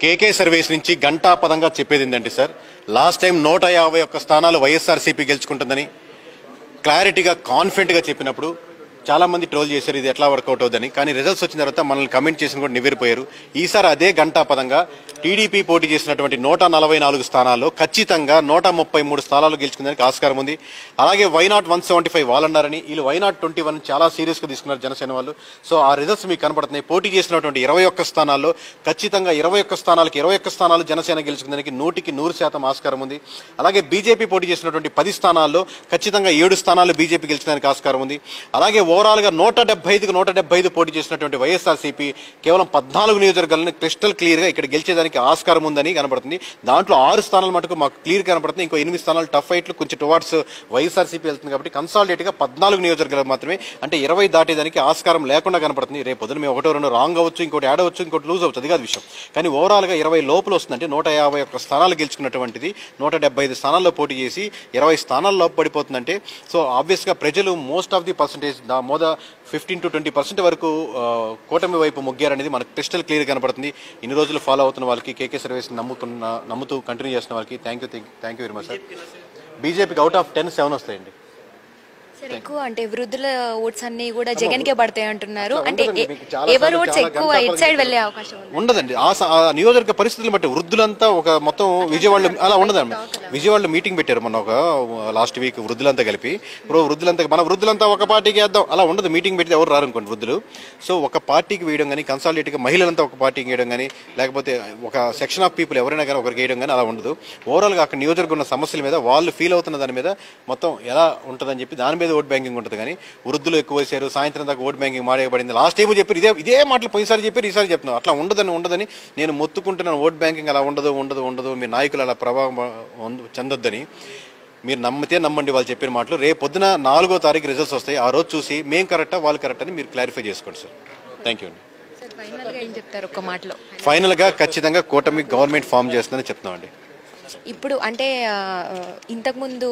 కేకే service నుంచి గంటాపదంగా చెప్పేది ఏంటంటే సార్, లాస్ట్ టైం 151 స్థానాలు వైఎస్ఆర్సీపీ గెలుచుకుంటుందని క్లారిటీగా కాన్ఫిడెంట్గా చెప్పినప్పుడు చాలా మంది ట్రోల్ చేశారు ఇది ఎట్లా వర్కౌట్ అవుతుందని. కానీ రిజల్ట్స్ వచ్చిన తర్వాత మనల్ని కమెంట్ చేసిన కూడా నివ్వెరిపోయారు. ఈసారి అదే గంటాపదంగా టీడీపీ పోటీ చేసినటువంటి 144 స్థానాల్లో ఖచ్చితంగా 133 స్థానాలు గెలుచుకునేందుకు ఆస్కారం ఉంది. అలాగే వైనాట్ 175 వాళ్ళు అన్నారని, వీళ్ళు వైనాట్ 21 చాలా సీరియస్గా తీసుకున్నారు జనసేన వాళ్ళు. సో ఆ రిజల్ట్స్ మీకు కనపడుతున్నాయి. పోటీ చేసినటువంటి 21 స్థానాల్లో ఖచ్చితంగా 21 స్థానాలకు 21 స్థానాలు జనసేన గెలుచుకునేందుకు 100% ఆస్కారం ఉంది. అలాగే బీజేపీ పోటీ చేసినటువంటి 10 స్థానాల్లో ఖచ్చితంగా 7 స్థానాలు బీజేపీ గెలుచుకునేందుకు ఆస్కారం ఉంది. అలాగే ఓవరాల్ గా 175 పోటీ చేసినటువంటి వైఎస్ఆర్సీపీ కేవలం 14 నియోజకవర్గాలను క్రిస్టల్ క్లియర్ గా ఇక్కడ గెలిచేదానికి ఆస్కారం ఉందని కనబడుతుంది. దాంట్లో 6 స్థానాలు మటుకు మాకు క్లియర్ కనబడుతుంది. ఇంకో 8 స్థానాలు టఫ్ ఫైట్లు కొంచెం టువార్డ్స్ వైఎస్ఆర్సీపీ వెళ్తుంది. కాబట్టి కన్సాలిడేట్ గా 14 నియోజకవర్గాలు మాత్రమే, అంటే 20 దాటేదానికి ఆస్కారం లేకుండా కనబడుతుంది. రేపు పొద్దున మేము 1-2 రాంగ్ అవ్వచ్చు, ఇంకోటి యాడ్ అవ్వచ్చు, ఇంకోటి లూజ్ అవ్వచ్చు, అది కాదు విషయం. కానీ ఓవరాల్ గా 20 లోపల వస్తుంది. అంటే 151 స్థానాలు గెలుచుకున్నటువంటిది 175 స్థానాల్లో పోటీ చేసి 20 స్థానాల లోపు పడిపోతుందంటే, సో ఆబ్వియస్ గా ప్రజలు most of the percentage 15 to 20% వరకు కూటమి వైపు మొగ్గారనేది మనకు క్రిస్టల్ క్లియర్ కనపడుతుంది. ఇన్ని రోజులు ఫాలో అవుతున్న వాళ్ళకి, కేకే సర్వీస్ నమ్ముతూ కంటిన్యూ చేస్తున్న వాళ్ళకి thank you very much sir. బీజేపీకి అవుట్ ఆఫ్ 10 7 వస్తాయండి. ఎక్కువ అంటే వృద్ధుల ఓట్స్ అన్ని కూడా జగన్ కే పడతాయి అంటున్నారు. అంటే ఎవరు ఓట్స్ ఎక్కువ ఇట్ సైడ్ వెళ్ళే అవకాశం ఉండదండి. ఆ నియోజకవర్గ పరిస్థితులు బట్టి వృద్ధులంతా ఒక మొత్తం విజయవాడలో అలా ఉండదండి. విజయవాడలో మీటింగ్ పెట్టారు మొన్న ఒక లాస్ట్ వీక్ వృద్ధులంతా కలిపి. మన వృద్ధులంతా ఒక పార్టీకి వేద్దాం అలా ఉండదు. మీటింగ్ పెడితే ఎవరు రారు అనుకోండి వృద్ధులు. సో ఒక పార్టీకి వేయడం కానీ, కన్సాలిడేట్గా మహిళలంతా ఒక పార్టీకి వేయడం కానీ, లేకపోతే ఒక సెక్షన్ ఆఫ్ పీపుల్ ఎవరైనా కానీ ఒకరికి వేయడం కానీ అలా ఉండదు. ఓవరాల్గా అక్కడ నియోజకవర్గం ఉన్న సమస్యల మీద వాళ్ళు ఫీల్ అవుతున్న దాని మీద మొత్తం ఎలా ఉంటుందని చెప్పి దాని మీద ఓట్ బ్యాంకింగ్ ఉంటుంది. కానీ వృద్ధులు ఎక్కువ వేశారు, సాయంత్రం దాకా ఓట్ బ్యాంకింగ్ మాడేయబడింది. లాస్ట్ టైం చెప్పారు ఇదే మాటలు పోయినసారి చెప్పారు, ఈసారి చెప్తున్నాను. అట్లా ఉండదని నేను మొత్తుకుంటున్నాను. ఓట్ బ్యాంకింగ్ అలా ఉండదు, మీ నాయకులు అలా ప్రభావం చెందొద్దని. మీరు నమ్మితే నమ్మండి వాళ్ళు చెప్పిన మాటలు. రేపు పొద్దున 4వ తారీఖు రిజల్ట్స్ వస్తాయి. ఆ రోజు చూసి మేము కరెక్టా వాళ్ళు కరెక్ట్ అని మీరు క్లారిఫై చేసుకోండి సార్. థ్యాంక్ యూ అండి. ఫైనల్గా ఖచ్చితంగా కూటమి గవర్నమెంట్ ఫామ్ చేస్తుందని చెప్తున్నామండి. ఇప్పుడు అంటే ఇంతకుముందు